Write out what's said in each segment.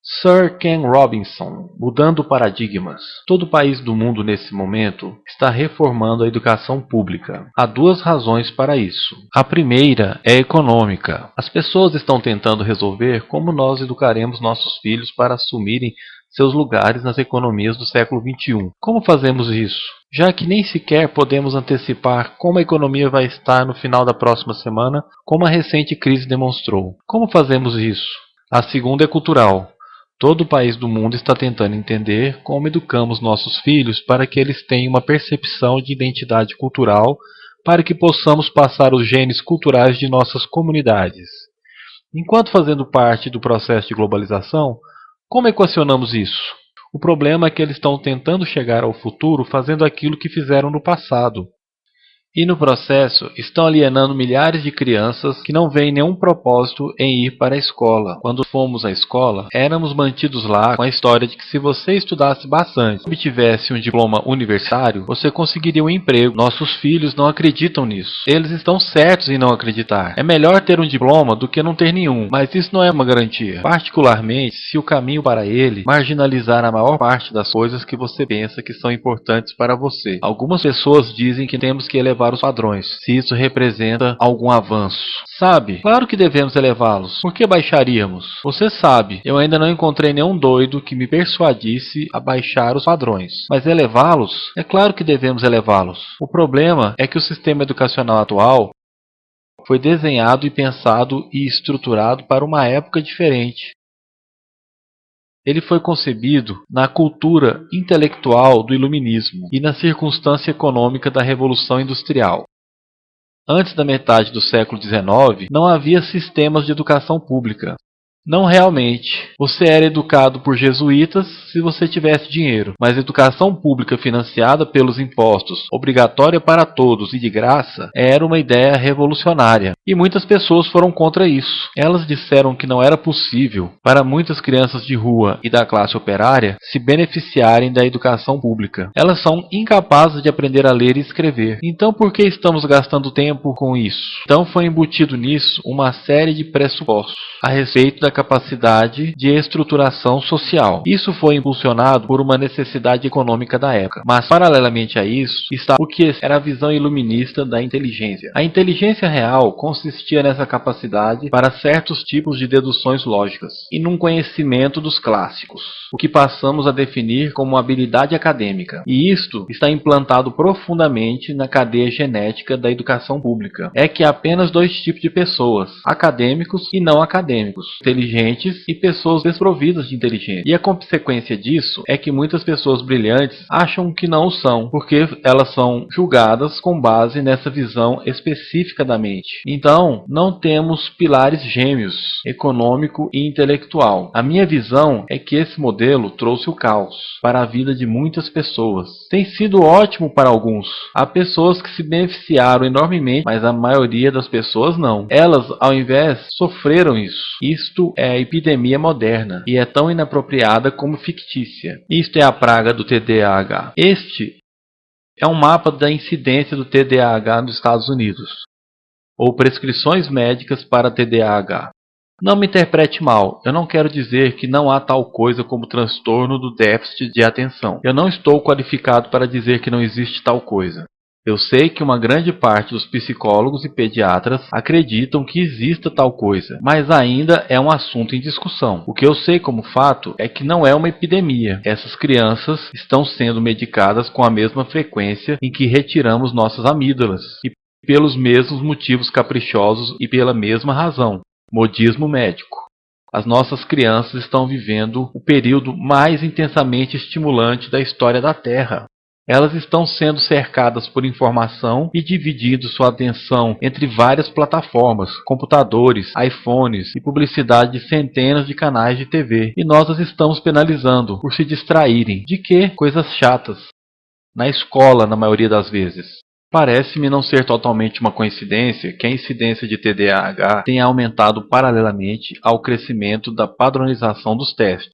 Sir Ken Robinson, mudando paradigmas. Todo país do mundo nesse momento está reformando a educação pública. Há duas razões para isso. A primeira é econômica. As pessoas estão tentando resolver como nós educaremos nossos filhos para assumirem seus lugares nas economias do século XXI. Como fazemos isso? Já que nem sequer podemos antecipar como a economia vai estar no final da próxima semana, como a recente crise demonstrou. Como fazemos isso? A segunda é cultural. Todo país do mundo está tentando entender como educamos nossos filhos para que eles tenham uma percepção de identidade cultural, para que possamos passar os genes culturais de nossas comunidades. Enquanto fazendo parte do processo de globalização, como equacionamos isso? O problema é que eles estão tentando chegar ao futuro fazendo aquilo que fizeram no passado. E no processo, estão alienando milhares de crianças que não veem nenhum propósito em ir para a escola. Quando fomos à escola, éramos mantidos lá com a história de que se você estudasse bastante e obtivesse um diploma universitário, você conseguiria um emprego. Nossos filhos não acreditam nisso. Eles estão certos em não acreditar. É melhor ter um diploma do que não ter nenhum, mas isso não é uma garantia. Particularmente, se o caminho para ele marginalizar a maior parte das coisas que você pensa que são importantes para você. Algumas pessoas dizem que temos que elevar os padrões, se isso representa algum avanço. Sabe, claro que devemos elevá-los. Por que baixaríamos? Você sabe, eu ainda não encontrei nenhum doido que me persuadisse a baixar os padrões. Mas elevá-los? É claro que devemos elevá-los. O problema é que o sistema educacional atual foi desenhado e pensado e estruturado para uma época diferente. Ele foi concebido na cultura intelectual do iluminismo e na circunstância econômica da Revolução Industrial. Antes da metade do século XIX, não havia sistemas de educação pública. Não realmente. Você era educado por jesuítas se você tivesse dinheiro, mas educação pública financiada pelos impostos, obrigatória para todos e de graça, era uma ideia revolucionária. E muitas pessoas foram contra isso. Elas disseram que não era possível para muitas crianças de rua e da classe operária se beneficiarem da educação pública. Elas são incapazes de aprender a ler e escrever. Então por que estamos gastando tempo com isso? Então foi embutido nisso uma série de pressupostos a respeito da capacidade de estruturação social. Isso foi impulsionado por uma necessidade econômica da época. Mas, paralelamente a isso, está o que era a visão iluminista da inteligência. A inteligência real consistia nessa capacidade para certos tipos de deduções lógicas e num conhecimento dos clássicos, o que passamos a definir como habilidade acadêmica. E isto está implantado profundamente na cadeia genética da educação pública. É que há apenas dois tipos de pessoas, acadêmicos e não acadêmicos, inteligentes e pessoas desprovidas de inteligência. E a consequência disso é que muitas pessoas brilhantes acham que não o são, porque elas são julgadas com base nessa visão específica da mente. Então, não temos pilares gêmeos, econômico e intelectual. A minha visão é que esse modelo trouxe o caos para a vida de muitas pessoas. Tem sido ótimo para alguns. Há pessoas que se beneficiaram enormemente, mas a maioria das pessoas não. Elas, ao invés, sofreram isso. Isto é a epidemia moderna e é tão inapropriada como fictícia. Isto é a praga do TDAH. Este é um mapa da incidência do TDAH nos Estados Unidos, ou prescrições médicas para TDAH. Não me interprete mal, eu não quero dizer que não há tal coisa como transtorno do déficit de atenção. Eu não estou qualificado para dizer que não existe tal coisa. Eu sei que uma grande parte dos psicólogos e pediatras acreditam que exista tal coisa, mas ainda é um assunto em discussão. O que eu sei como fato é que não é uma epidemia. Essas crianças estão sendo medicadas com a mesma frequência em que retiramos nossas amígdalas, e pelos mesmos motivos caprichosos e pela mesma razão. Modismo médico. As nossas crianças estão vivendo o período mais intensamente estimulante da história da Terra. Elas estão sendo cercadas por informação e dividindo sua atenção entre várias plataformas, computadores, iPhones e publicidade de centenas de canais de TV. E nós as estamos penalizando por se distraírem. De quê? Coisas chatas. Na escola, na maioria das vezes. Parece-me não ser totalmente uma coincidência que a incidência de TDAH tenha aumentado paralelamente ao crescimento da padronização dos testes.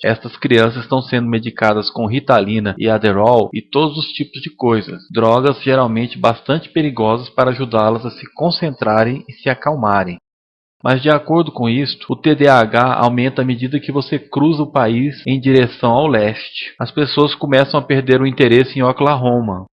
Estas crianças estão sendo medicadas com Ritalina e Adderall e todos os tipos de coisas, drogas geralmente bastante perigosas para ajudá-las a se concentrarem e se acalmarem. Mas de acordo com isto, o TDAH aumenta à medida que você cruza o país em direção ao leste. As pessoas começam a perder o interesse em Oklahoma.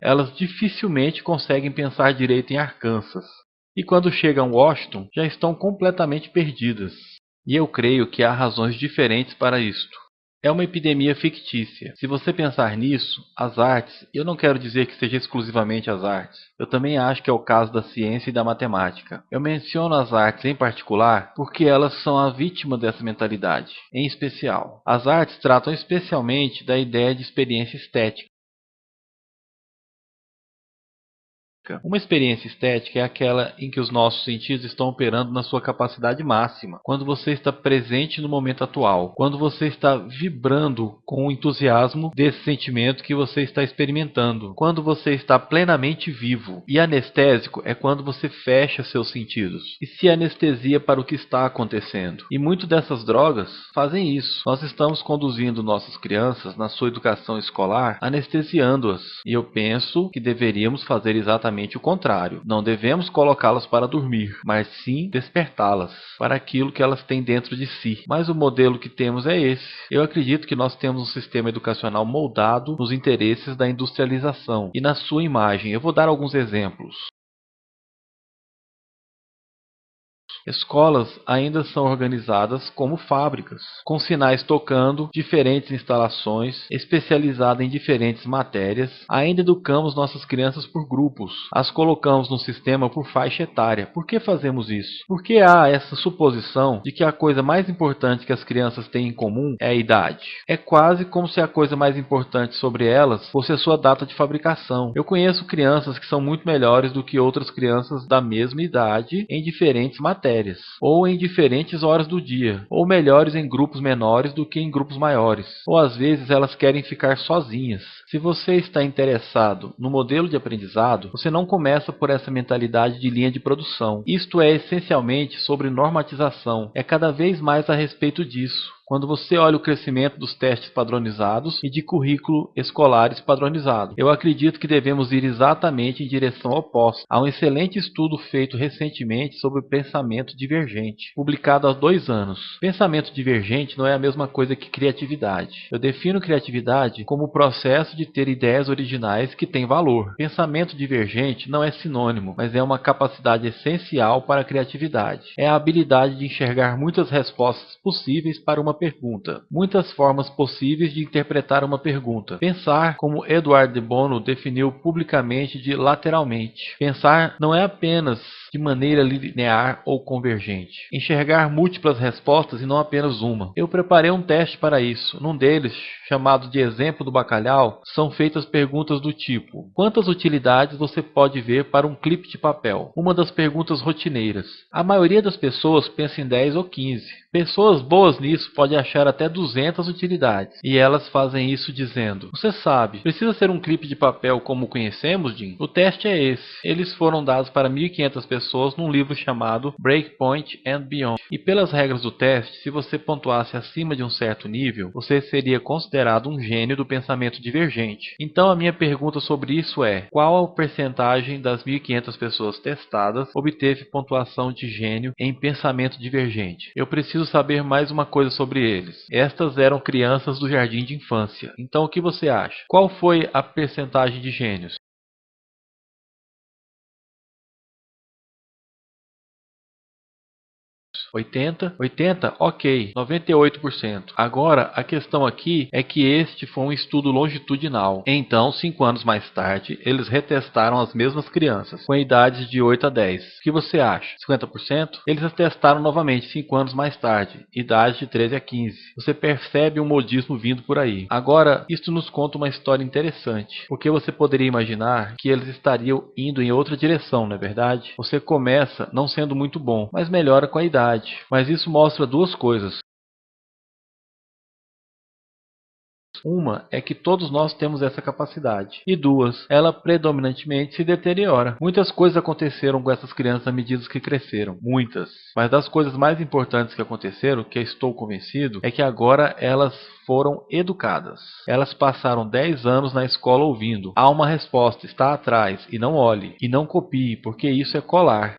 Elas dificilmente conseguem pensar direito em Arkansas. E quando chegam a Washington, já estão completamente perdidas. E eu creio que há razões diferentes para isto. É uma epidemia fictícia. Se você pensar nisso, as artes, eu não quero dizer que seja exclusivamente as artes. Eu também acho que é o caso da ciência e da matemática. Eu menciono as artes em particular porque elas são a vítima dessa mentalidade. Em especial, as artes tratam especialmente da ideia de experiência estética. Uma experiência estética é aquela em que os nossos sentidos estão operando na sua capacidade máxima, quando você está presente no momento atual, quando você está vibrando com o entusiasmo desse sentimento que você está experimentando, quando você está plenamente vivo. E anestésico é quando você fecha seus sentidos e se anestesia para o que está acontecendo. E muitas dessas drogas fazem isso. Nós estamos conduzindo nossas crianças na sua educação escolar, anestesiando-as. E eu penso que deveríamos fazer exatamente o contrário. Não devemos colocá-las para dormir, mas sim despertá-las para aquilo que elas têm dentro de si. Mas o modelo que temos é esse. Eu acredito que nós temos um sistema educacional moldado nos interesses da industrialização e na sua imagem. Eu vou dar alguns exemplos. Escolas ainda são organizadas como fábricas, com sinais tocando, diferentes instalações, especializadas em diferentes matérias. Ainda educamos nossas crianças por grupos, as colocamos no sistema por faixa etária. Por que fazemos isso? Porque há essa suposição de que a coisa mais importante que as crianças têm em comum é a idade. É quase como se a coisa mais importante sobre elas fosse a sua data de fabricação. Eu conheço crianças que são muito melhores do que outras crianças da mesma idade em diferentes matérias, ou em diferentes horas do dia, ou melhores em grupos menores do que em grupos maiores, ou às vezes elas querem ficar sozinhas. Se você está interessado no modelo de aprendizado, você não começa por essa mentalidade de linha de produção. Isto é essencialmente sobre normatização, é cada vez mais a respeito disso. Quando você olha o crescimento dos testes padronizados e de currículo escolares padronizado, eu acredito que devemos ir exatamente em direção oposta. Há um excelente estudo feito recentemente sobre o pensamento divergente, publicado há 2 anos. Pensamento divergente não é a mesma coisa que criatividade. Eu defino criatividade como o processo de ter ideias originais que têm valor. Pensamento divergente não é sinônimo, mas é uma capacidade essencial para a criatividade. É a habilidade de enxergar muitas respostas possíveis para uma pergunta, muitas formas possíveis de interpretar uma pergunta. Pensar, como Edward de Bono definiu publicamente, de lateralmente. Pensar não é apenas de maneira linear ou convergente. Enxergar múltiplas respostas e não apenas uma. Eu preparei um teste para isso. Num deles, chamado de exemplo do bacalhau, são feitas perguntas do tipo: quantas utilidades você pode ver para um clipe de papel? Uma das perguntas rotineiras. A maioria das pessoas pensa em 10 ou 15. Pessoas boas nisso podem achar até 200 utilidades. E elas fazem isso dizendo: você sabe, precisa ser um clipe de papel como conhecemos, Jim? O teste é esse. Eles foram dados para 1.500 pessoas num livro chamado Breakpoint and Beyond. E pelas regras do teste, se você pontuasse acima de um certo nível, você seria considerado um gênio do pensamento divergente. Então a minha pergunta sobre isso é: qual a percentagem das 1.500 pessoas testadas obteve pontuação de gênio em pensamento divergente? Eu preciso saber mais uma coisa sobre eles. Estas eram crianças do jardim de infância. Então o que você acha? Qual foi a percentagem de gênios? 80? 80? Ok. 98%. Agora, a questão aqui é que este foi um estudo longitudinal. Então, 5 anos mais tarde, eles retestaram as mesmas crianças, com idades de 8 a 10. O que você acha? 50%? Eles retestaram novamente 5 anos mais tarde, idade de 13 a 15. Você percebe um modismo vindo por aí. Agora, isto nos conta uma história interessante, porque você poderia imaginar que eles estariam indo em outra direção, não é verdade? Você começa não sendo muito bom, mas melhora com a idade. Mas isso mostra duas coisas. Uma é que todos nós temos essa capacidade. E duas, ela predominantemente se deteriora. Muitas coisas aconteceram com essas crianças à medida que cresceram. Muitas. Mas das coisas mais importantes que aconteceram, que eu estou convencido, é que agora elas foram educadas. Elas passaram 10 anos na escola ouvindo. Há uma resposta, está atrás, e não olhe, e não copie, porque isso é colar.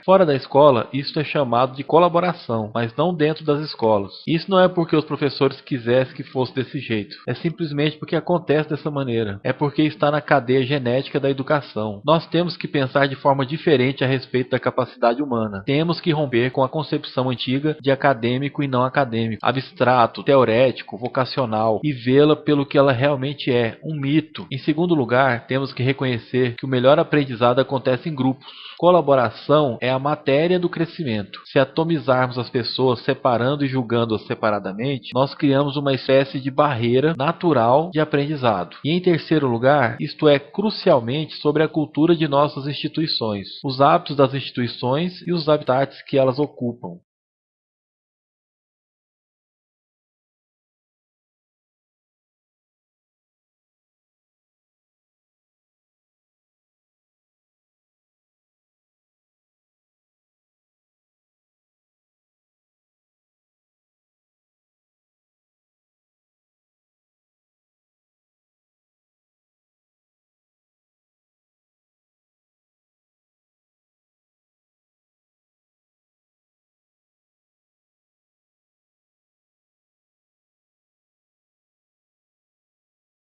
Fora da escola, isso é chamado de colaboração, mas não dentro das escolas. Isso não é porque os professores quisessem que fosse desse jeito. É simplesmente porque acontece dessa maneira. É porque está na cadeia genética da educação. Nós temos que pensar de forma diferente a respeito da capacidade humana. Temos que romper com a concepção antiga de acadêmico e não acadêmico, abstrato, teorético, vocacional, e vê-la pelo que ela realmente é, um mito. Em segundo lugar, temos que reconhecer que o melhor aprendizado acontece em grupos. Colaboração é a matéria do crescimento. Se atomizarmos as pessoas separando e julgando-as separadamente, nós criamos uma espécie de barreira natural de aprendizado. E em terceiro lugar, isto é crucialmente sobre a cultura de nossas instituições, os hábitos das instituições e os habitats que elas ocupam.